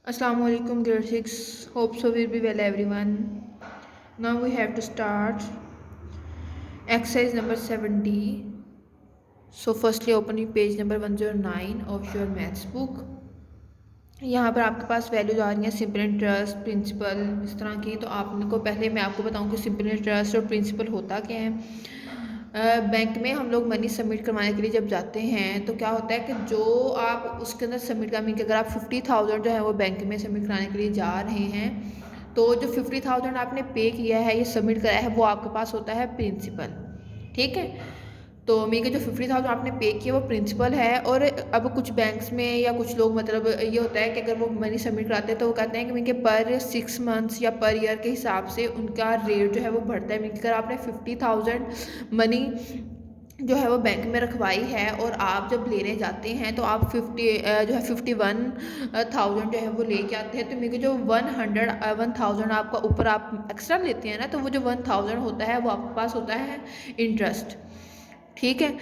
Assalamu alaikum grade 6. Hope so will be well everyone. Now we have to start exercise number 70. So firstly opening page number 109 of your maths book. यहाँ पर आपके पास values आ रही हैं simple interest principal इस तरह की। तो आपको पहले मैं आपको बताऊँ कि सिंपल इंटरेस्ट और प्रिंसिपल होता क्या है। बैंक में हम लोग मनी सबमिट करवाने के लिए जब जाते हैं तो क्या होता है कि जो आप उसके अंदर सबमिट करवाएंगे कि अगर आप 50,000 जो है वो बैंक में सबमिट कराने के लिए जा रहे हैं तो जो 50,000 आपने पे किया है ये सबमिट कराया है वो आपके पास होता है प्रिंसिपल। ठीक है, तो मेरे जो 50,000 आपने पे किया वो प्रिंसिपल है। और अब कुछ बैंक्स में या कुछ लोग मतलब ये होता है कि अगर वो मनी सबमिट कराते हैं तो वो कहते हैं कि मेरे पर 6 मंथ्स या पर ईयर के हिसाब से उनका रेट जो है वो बढ़ता है। मीन अगर आपने 50,000 मनी जो है वो बैंक में रखवाई है और आप जब लेने जाते हैं तो आप 50 जो है 51,000 जो है वो लेके आते हैं। तो मेरे को जो 1,000 आपका ऊपर आप एक्स्ट्रा लेते हैं ना तो वो जो 1,000 होता है वो आपके पास होता है इंटरेस्ट। ठीक है,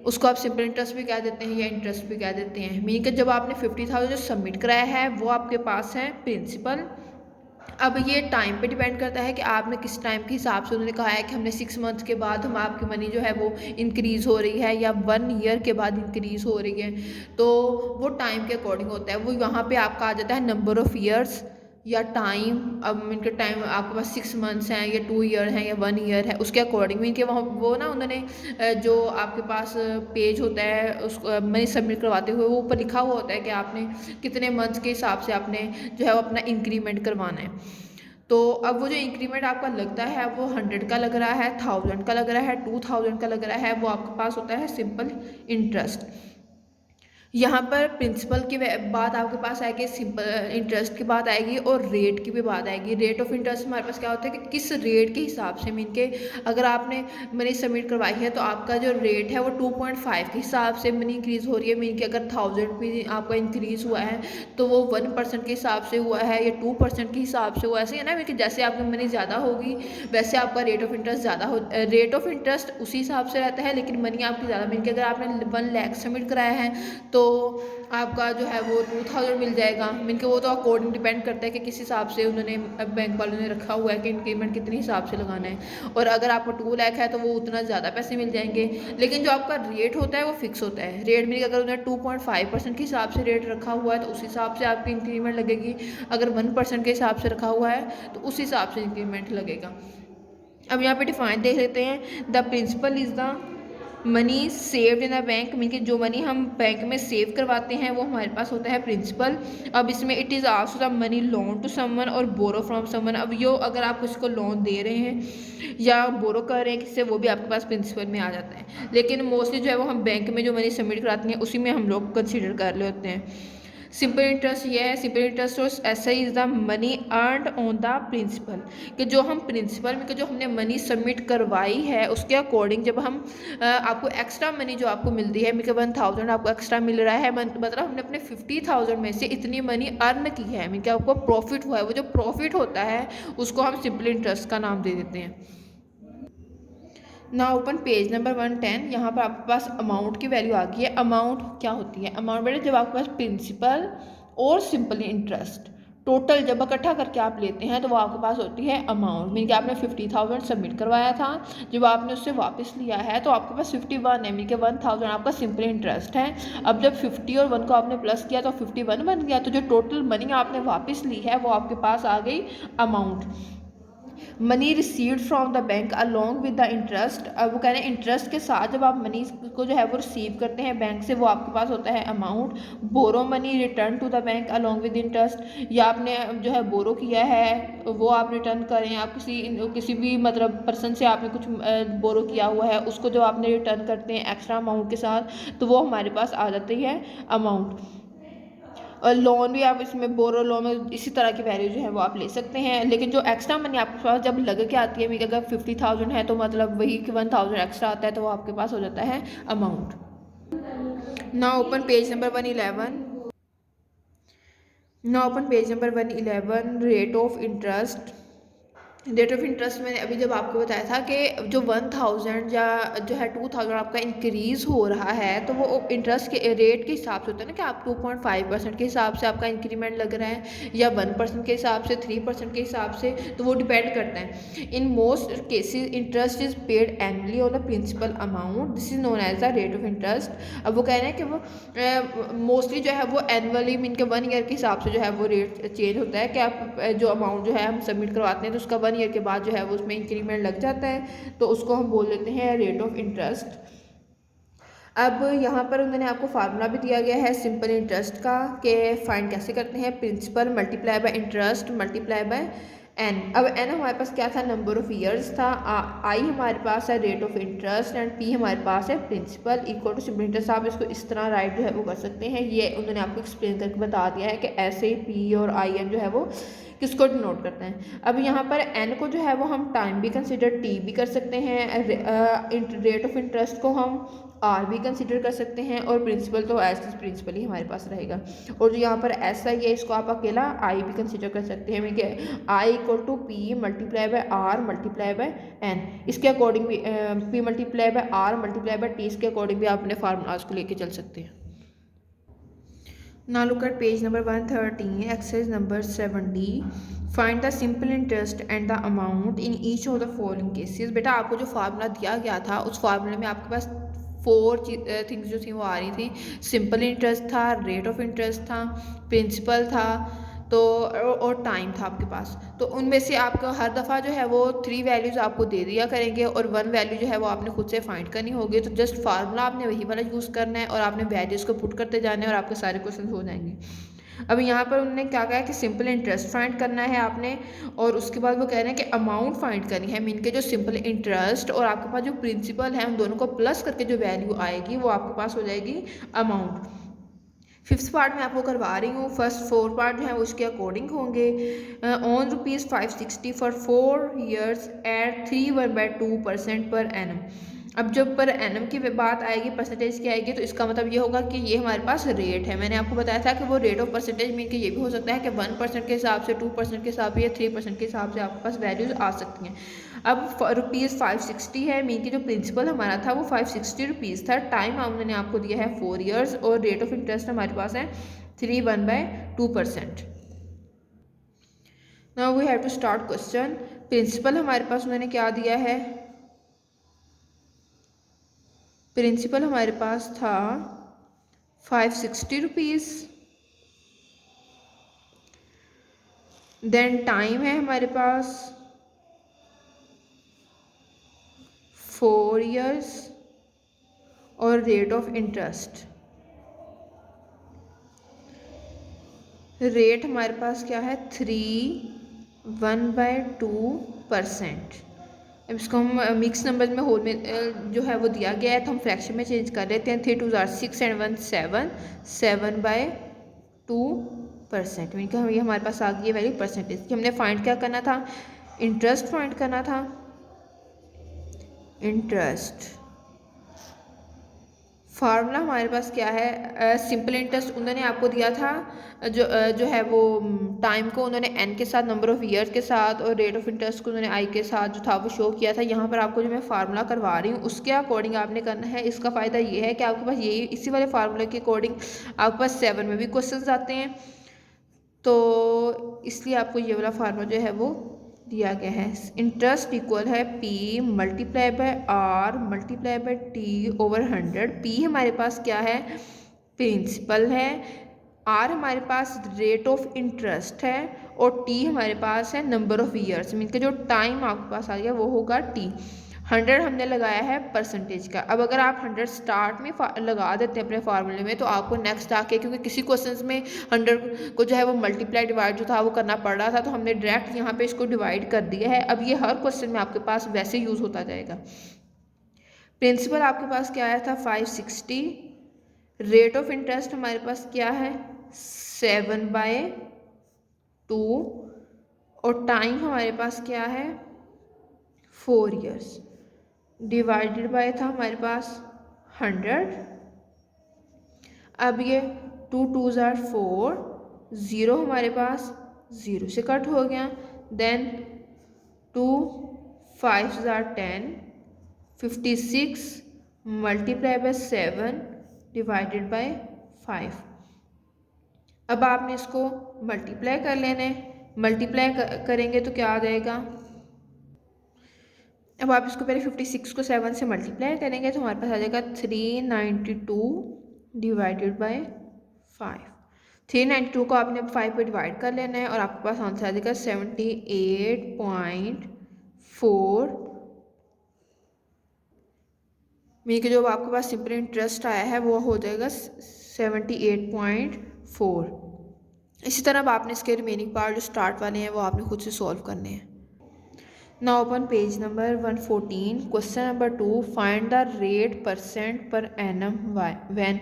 उसको आप सिंपल इंटरेस्ट भी कह देते हैं या इंटरेस्ट भी कह देते हैं। मीन कि जब आपने 50,000 जो सबमिट कराया है वो आपके पास है प्रिंसिपल। अब ये टाइम पे डिपेंड करता है कि आपने किस टाइम के हिसाब से उन्होंने कहा है कि हमने 6 मंथ के बाद हम आपकी मनी जो है वो इंक्रीज़ हो रही है या 1 ईयर के बाद इंक्रीज़ हो रही है। तो वो टाइम के अकॉर्डिंग होता है। वो यहाँ पे आपका आ जाता है नंबर ऑफ़ ईयर्स या टाइम। अब इनके टाइम आपके पास 6 मंथ्स हैं या 2 ईयर हैं या 1 ईयर है उसके अकॉर्डिंग इनके वहाँ वो ना उन्होंने जो आपके पास पेज होता है उसको मनी सबमिट करवाते हुए वो ऊपर लिखा हुआ होता है कि आपने कितने मंथ्स के हिसाब से आपने जो है वो अपना इंक्रीमेंट करवाना है। तो अब वो जो इंक्रीमेंट आपका लगता है वो 100 का लग रहा है, 1,000 का लग रहा है, 2,000 का लग रहा है, वो आपके पास होता है सिंपल इंटरेस्ट। यहाँ पर प्रिंसिपल की बात आपके पास आएगी, सिंपल इंटरेस्ट की बात आएगी और रेट की भी बात आएगी। रेट ऑफ इंटरेस्ट हमारे पास क्या होता है कि किस रेट के हिसाब से मीन के अगर आपने मनी सबमिट करवाई है तो आपका जो रेट है वो 2.5 के हिसाब से मनी इंक्रीज़ हो रही है। मीन के अगर 1,000 भी आपका इंक्रीज़ हुआ है तो वो 1% के हिसाब से हुआ है या 2% के हिसाब से हुआ। ऐसे है ना, मीन कि जैसे आपकी मनी ज़्यादा होगी वैसे आपका रेट ऑफ इंटरेस्ट ज़्यादा हो। रेट ऑफ इंटरेस्ट उसी हिसाब से रहता है लेकिन मनी आपकी ज़्यादा। मीन कि अगर आपने 1 लाख सबमिट कराया है तो आपका जो है वो 2,000 मिल जाएगा। मीन के वो तो अकॉर्डिंग डिपेंड करता है कि किस हिसाब से उन्होंने बैंक वालों ने रखा हुआ है कि इंक्रीमेंट कितने हिसाब से लगाना है। और अगर आपको 2 लाख है तो वो उतना ज़्यादा पैसे मिल जाएंगे। लेकिन जो आपका रेट होता है वो फिक्स होता है। रेट मीन अगर उन्होंने 2.5% के हिसाब से रेट रखा हुआ है तो उस हिसाब से आपकी इंक्रीमेंट लगेगी। अगर 1% के हिसाब से रखा हुआ है तो उस हिसाब से इंक्रीमेंट लगेगा। अब यहाँ पे डिफाइन देख लेते हैं। The principal is the money saved in the bank. Mean कि जो मनी हम बैंक में सेव करवाते हैं वो हमारे पास होता है प्रिंसिपल। अब इसमें it is also the money loan to someone or borrow from someone. अब यो अगर आप किसी को लोन दे रहे हैं या बोरो कर रहे हैं किससे वो भी आपके पास प्रिंसिपल में आ जाता है। लेकिन मोस्टली जो है वो हम बैंक में जो मनी सबमिट कराते हैं उसी में हम लोग कंसिडर कर लेते हैं। सिंपल इंटरेस्ट ये है, सिंपल इंटरेस्ट ऐसा ही is the money earned on the principal कि जो हम प्रिंसिपल में जो हमने मनी सबमिट करवाई है उसके अकॉर्डिंग जब हम आपको एक्स्ट्रा मनी जो आपको मिलती है मीन 1,000 आपको एक्स्ट्रा मिल रहा है मतलब हमने अपने 50,000 में से इतनी मनी अर्न की है मीन कि आपको प्रॉफिट हुआ है। वो जो प्रॉफिट होता है उसको हम सिंपल इंटरेस्ट का नाम दे देते हैं। ना ओपन पेज नंबर 110। यहाँ पर आपके पास अमाउंट की वैल्यू आ गई है। अमाउंट क्या होती है? अमाउंट बेटा जब आपके पास प्रिंसिपल और सिंपल इंटरेस्ट टोटल जब इकट्ठा करके आप लेते हैं तो वो आपके पास होती है अमाउंट। मीन कि आपने 50,000 सबमिट करवाया था, जब आपने उससे वापस लिया है तो आपके पास 51 है। मीन कि 1,000 आपका सिंपल इंटरेस्ट है। अब जब 50 और 1 को आपने प्लस किया तो 51 बन गया। तो जो टोटल मनी आपने वापस ली है वो आपके पास आ गई amount. Money received from the bank along with the interest. अब वो कह रहे हैं इंटरेस्ट के साथ जब आप मनी को जो है वो रिसीव करते हैं बैंक से वो आपके पास होता है amount. Borrow money return to the bank along with interest. या आपने जो है बोरो किया है वो आप रिटर्न करें। आप किसी भी मतलब पर्सन से आपने कुछ बोरो किया हुआ है उसको जो आपने रिटर्न करते हैं एक्स्ट्रा अमाउंट के साथ तो वो हमारे पास आ जाती है अमाउंट। और लोन भी आप इसमें बोरो लोन में इसी तरह की वैल्यू जो है वो आप ले सकते हैं। लेकिन जो एक्स्ट्रा मनी आपके पास जब लग के आती है मीन अगर 50,000 है तो मतलब वही कि 1,000 एक्स्ट्रा आता है तो वो आपके पास हो जाता है अमाउंट। ना ओपन पेज नंबर 111। ना open page number 111 rate of interest rate of interest मैंने अभी जब आपको बताया था कि जो 1000 या जो है 2000 आपका इंक्रीज़ हो रहा है, तो वो इंटरेस्ट के रेट के हिसाब से होता है ना कि आप 2.5% के हिसाब से आपका इंक्रीमेंट लग रहा है या 1% के हिसाब से, 3% के हिसाब से, तो वो डिपेंड करता है। In most cases interest is paid annually on the principal amount, this is known as the rate of interest. अब वो कह रहे हैं कि वो मोस्टली जो है वो एनुअली मीन के 1 ईयर के हिसाब से जो है वो रेट चेंज होता है कि आप जो अमाउंट जो है हम सबमिट करवाते हैं तो उसका 1 ईयर के बाद जो है वो उसमें इंक्रीमेंट लग जाता है, तो उसको हम बोल देते हैं रेट ऑफ इंटरेस्ट। अब यहाँ पर उन्होंने आपको फार्मूला भी दिया गया है सिंपल इंटरेस्ट का कि फाइंड कैसे करते हैं, principal multiply by interest multiply by N. अब एन हमारे पास क्या था, नंबर ऑफ ईयर्स था, आई हमारे पास है rate of interest and P हमारे पास है principal equal to simple interest. आप इसको इस तरह राइट जो है वो कर सकते हैं, ये उन्होंने आपको एक्सप्लेन करके बता दिया है कि ऐसे ही पी और आई एन जो है वो किसको डिनोट करते हैं। अब यहाँ पर एन को जो है वो हम टाइम भी कंसिडर टी भी कर सकते हैं, रेट ऑफ इंटरेस्ट को हम आर भी कंसिडर कर सकते हैं और प्रिंसिपल तो एज प्रिंसिपल ही हमारे पास रहेगा। और जो यहाँ पर एस आई है इसको आप अकेला आई भी कंसिडर कर सकते हैं, mean I equal to P multiply by R multiply by N. इसके अकॉर्डिंग भी P multiply by R multiply by T इसके अकॉर्डिंग भी आप अपने फार्मूलाज को लेके चल सकते हैं। Now look at page number 113, exercise number 70. Find the simple interest and the amount in each of the following cases. बेटा आपको जो फार्मूला दिया गया था उस फार्मूले में आपके पास 4 थिंग्स जो थी वो आ रही थी। सिंपल इंटरेस्ट था, रेट ऑफ इंटरेस्ट था, प्रिंसिपल था, तो और टाइम था आपके पास। तो उनमें से आपको हर दफ़ा जो है वो 3 वैल्यूज़ आपको दे दिया करेंगे और 1 वैल्यू जो है वो आपने खुद से फाइंड करनी होगी। तो जस्ट फार्मूला आपने वही वाला यूज़ करना है और आपने वैल्यूज़ को पुट करते जाना है और आपके सारे क्वेश्चन हो जाएंगे। अब यहाँ पर उन्होंने क्या कहा है कि सिंपल इंटरेस्ट फाइंड करना है आपने, और उसके बाद वो कह रहे हैं कि अमाउंट फाइंड करनी है, मीन के जो सिंपल इंटरेस्ट और आपके पास जो प्रिंसिपल है उन दोनों को प्लस करके जो वैल्यू आएगी वो आपके पास हो जाएगी अमाउंट। 5th पार्ट में आपको करवा रही हूँ, फर्स्ट 4 पार्ट जो है वो उसके अकॉर्डिंग होंगे। On ₹560 for 4 years eight 3.2% per annum. अब जब पर एनम की बात आएगी, परसेंटेज की आएगी, तो इसका मतलब ये होगा कि ये हमारे पास रेट है। मैंने आपको बताया था कि वो रेट ऑफ परसेंटेज मीन कि ये भी हो सकता है कि 1% के हिसाब से, 2% के हिसाब से या 3% के हिसाब से आपके पास वैल्यूज आ सकती हैं। अब ₹560 है, मीन कि जो प्रिंसिपल हमारा था वो ₹560 था। टाइम उन्होंने आपको दिया है 4 ईयर्स और रेट ऑफ इंटरेस्ट हमारे पास है 3.1/2%। Now we have to start question. Principal हमारे पास उन्होंने क्या दिया है, प्रिंसिपल हमारे पास था ₹560। देन टाइम है हमारे पास 4 ईयर्स और रेट ऑफ इंटरेस्ट, रेट हमारे पास क्या है 3.1/2%। अब इसको हम मिक्स नंबर में होल में जो है वो दिया गया है तो हम फ्रैक्शन में चेंज कर लेते हैं। 3 2 6 एंड 1 7, 7/2%। मीन कि ये हमारे पास आ गई है वैल्यू परसेंटेज की। हमने फाइंड क्या करना था, इंटरेस्ट फाइंड करना था, इंटरेस्ट। फार्मूला हमारे पास क्या है, सिंपल इंटरेस्ट उन्होंने आपको दिया था जो है वो टाइम को उन्होंने एन के साथ, नंबर ऑफ ईयर्स के साथ, और रेट ऑफ इंटरेस्ट को उन्होंने आई के साथ जो था वो शो किया था। यहाँ पर आपको जो मैं फार्मूला करवा रही हूँ उसके अकॉर्डिंग आपने करना है। इसका फ़ायदा ये है कि आपके पास यही इसी वाले फार्मूले के अकॉर्डिंग आपके पास 7 में भी क्वेश्चन आते हैं, तो इसलिए आपको ये वाला फार्मूला जो है वो दिया गया है। इंटरेस्ट इक्वल है P multiply by R multiply by T over 100। P हमारे पास क्या है, प्रिंसिपल है, आर हमारे पास रेट ऑफ इंटरेस्ट है और टी हमारे पास है नंबर ऑफ ईयर्स, मीन के जो टाइम आपके पास आ गया वो होगा टी। 100 हमने लगाया है परसेंटेज का। अब अगर आप 100 स्टार्ट में लगा देते हैं अपने फार्मूले में तो आपको नेक्स्ट आके, क्योंकि किसी क्वेश्चंस में 100 को जो है वो मल्टीप्लाई डिवाइड जो था वो करना पड़ रहा था, तो हमने डायरेक्ट यहाँ पे इसको डिवाइड कर दिया है। अब ये हर क्वेश्चन में आपके पास वैसे यूज़ होता जाएगा। प्रिंसिपल आपके पास क्या आया था 560, रेट ऑफ इंटरेस्ट हमारे पास क्या है 7/2 और टाइम हमारे पास क्या है 4 ईयर्स, डिवाइडेड बाय था हमारे पास 100। अब ये 2 2 4, 0 हमारे पास 0 से कट हो गया, then 2 5 are 10, 56 multiply by 7 divided by 5। अब आपने इसको मल्टीप्लाई कर लेना है। मल्टीप्लाई करेंगे तो क्या आ जाएगा, अब आप इसको पहले 56 को 7 से मल्टीप्लाई करेंगे तो हमारे पास आ जाएगा 392 डिवाइडेड बाय 5। 392 को आपने अब 5 पे डिवाइड कर लेना है और आपके पास आंसर आ जाएगा 78.4। मीन कि जो आपके पास सिंपल इंटरेस्ट आया है वो हो जाएगा 78.4। इसी तरह अब आपने इसके रिमेनिंग पार्ट जो स्टार्ट वाले हैं वो आपने खुद से सॉल्व करने हैं। Now open page number 114, question number 2, find the rate percent per annum when.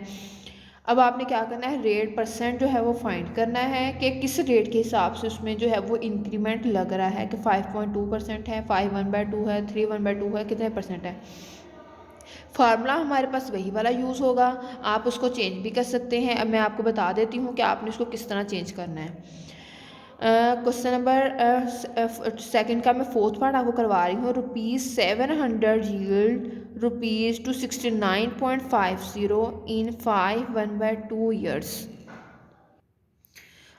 अब आपने क्या करना है, रेट परसेंट जो है वो फाइंड करना है कि किस रेट के हिसाब से उसमें जो है वो इंक्रीमेंट लग रहा है कि 5.2% है, 5/2 है, 3/2 है, कितने परसेंट है। फार्मूला हमारे पास वही वाला यूज़ होगा, आप उसको चेंज भी कर सकते हैं। अब मैं आपको बता देती हूँ कि आपने उसको किस तरह चेंज करना है। क्वेश्चन नंबर सेकंड का मैं फोर्थ पार्ट आपको करवा रही हूँ। ₹700 यील्ड ₹269.50 इन 5 1/2 ईयर्स।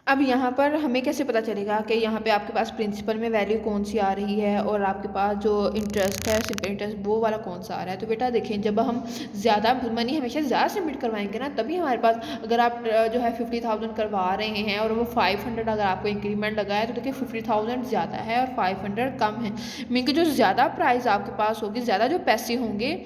अब यहाँ पर हमें कैसे पता चलेगा कि यहाँ पे आपके पास प्रिंसिपल में वैल्यू कौन सी आ रही है और आपके पास जो इंटरेस्ट है सिंपल इंटरेस्ट वो वाला कौन सा आ रहा है। तो बेटा देखें, जब हम ज़्यादा मनी हमेशा ज़्यादा सबमिट करवाएंगे ना तभी हमारे पास, अगर आप जो है 50,000 करवा रहे हैं और वो 500 अगर आपको इंक्रीमेंट लगा है तो देखिए 50,000 ज़्यादा है और 500 कम है। मीन कि जो ज़्यादा प्राइस आपके पास होगी, ज़्यादा जो पैसे होंगे,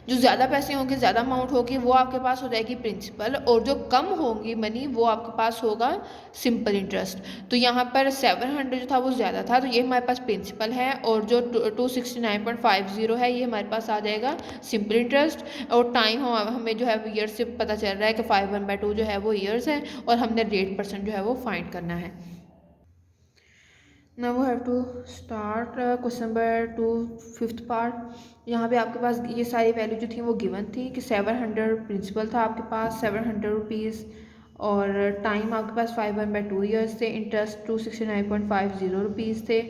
जो ज़्यादा पैसे होंगे, ज़्यादा अमाउंट होगी वो आपके पास हो जाएगी प्रिंसिपल, और जो कम होंगी मनी वो आपके पास होगा सिंपल इंटरेस्ट। तो यहाँ पर 700 जो था वो ज़्यादा था, तो ये हमारे पास प्रिंसिपल है, और जो 269.50 है ये हमारे पास आ जाएगा सिंपल इंटरेस्ट। और टाइम हमें जो है ईयर्स से पता चल रहा है कि 5/2 जो है वो ईयर्स है, और हमने रेट परसेंट जो है वो फाइंड करना है। Now we have to start question number 2 fifth part. यहाँ पे आपके पास ये सारी वैल्यू जो थी वो गिवन थी कि 700 प्रिंसिपल था आपके पास, 700 रुपीज़, और टाइम आपके पास 5/2 ईयर्स थे, इंटरेस्ट 269.50 रुपीज़ थे,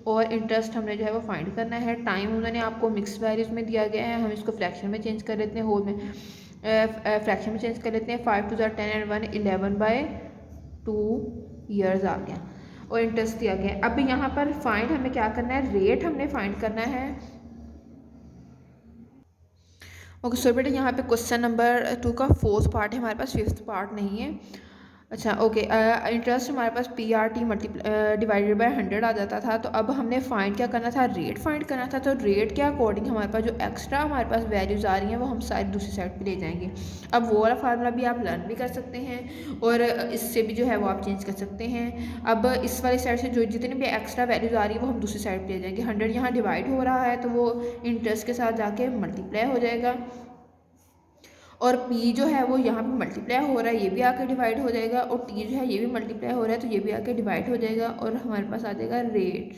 और इंटरेस्ट हमने जो है वो फाइंड करना है। टाइम उन्होंने आपको मिक्स वैल्यूज़ में दिया गया है, हम इसको फ्रैक्शन में चेंज कर लेते हैं, होल में फ्रैक्शन में चेंज कर लेते हैं। 5 2 10 एंड 1 11/2 ईयर्स आ गया, और इंटरेस्ट दिया गया है। अब यहाँ पर फाइंड हमें क्या करना है, रेट हमने फाइंड करना है। ओके सो बेटा यहाँ पे क्वेश्चन नंबर 2 का फोर्थ पार्ट है, हमारे पास फिफ्थ पार्ट नहीं है। अच्छा ओके, इंटरेस्ट हमारे पास PRT डिवाइडेड बाय 100 आ जाता था। तो अब हमने फाइंड क्या करना था, रेट फाइंड करना था। तो रेट के अकॉर्डिंग हमारे पास जो एक्स्ट्रा हमारे पास वैल्यूज़ आ रही हैं वो हम सारी दूसरी साइड पे ले जाएंगे। अब वो वाला फार्मूला भी आप लर्न भी कर सकते हैं, और इससे भी जो है वो आप चेंज कर सकते हैं। अब इस वाली साइड से जो जितनी भी एक्स्ट्रा वैल्यूज़ आ रही है वो हम दूसरी साइड पर ले जाएंगे। 100 यहाँ डिवाइड हो रहा है तो वो इंटरेस्ट के साथ जाके मल्टीप्लाई हो जाएगा, और P जो है वो यहाँ पे मल्टीप्लाई हो रहा है, ये भी आके डिवाइड हो जाएगा, और T जो है ये भी मल्टीप्लाई हो रहा है तो ये भी आके डिवाइड हो जाएगा, और हमारे पास आ जाएगा रेट।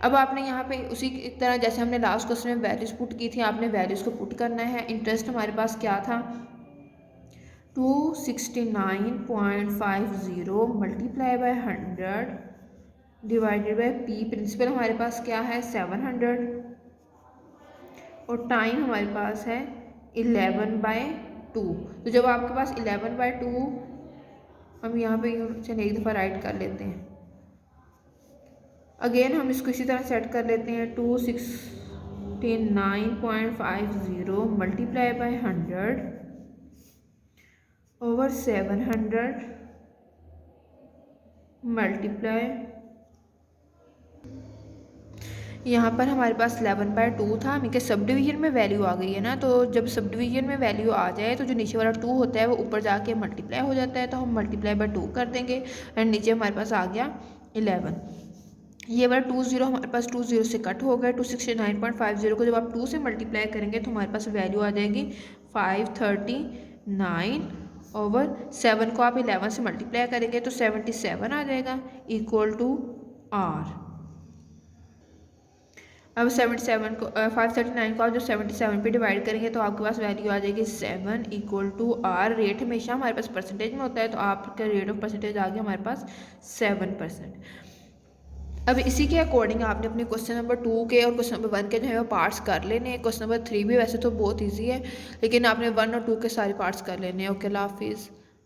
अब आपने यहाँ पे उसी की तरह जैसे हमने लास्ट क्वेश्चन में वैल्यूज़ पुट की थी, आपने वैल्यूज़ को पुट करना है। इंटरेस्ट हमारे पास क्या था, 269.50 multiply by 100 divided by P। Principal हमारे पास क्या है 700, और टाइम हमारे पास है 11/2। तो जब आपके पास 11/2, हम यहाँ पे चलिए एक दफ़ा राइट कर लेते हैं। अगेन हम इसको इसी तरह सेट कर लेते हैं, 269.50 मल्टीप्लाई बाय 100 ओवर 700 मल्टीप्लाई, यहाँ पर हमारे पास 11/2 था। मीन के सब डिवीजन में वैल्यू आ गई है ना, तो जब सब डिवीजन में वैल्यू आ जाए तो जो नीचे वाला 2 होता है वो ऊपर जाके मल्टीप्लाई हो जाता है, तो हम मल्टीप्लाई बाय 2 कर देंगे, एंड नीचे हमारे पास आ गया 11। ये वाला 20 हमारे पास 20 से कट हो गया। 269.50 को जब आप 2 से मल्टीप्लाई करेंगे तो हमारे पास वैल्यू आ जाएगी 539 ओवर 7 को आप 11 से मल्टीप्लाई करेंगे तो 77 आ जाएगा, इक्वल टू R। अब 77 को 539 को आप जब 77 पे डिवाइड करेंगे तो आपके पास वैल्यू आ जाएगी 7 इक्वल टू R। रेट हमेशा हमारे पास परसेंटेज में होता है, तो आपका रेट ऑफ परसेंटेज आ गया हमारे पास 7%। अब इसी के अकॉर्डिंग आपने अपने क्वेश्चन नंबर 2 के और क्वेश्चन नंबर 1 के जो है वो पार्ट्स कर लेने हैं। क्वेश्चन नंबर 3 भी वैसे तो बहुत ईजी है, लेकिन आपने 1 और 2 के सारे पार्ट्स कर लेने हैं। ओके, अल्लाह हाफिज़।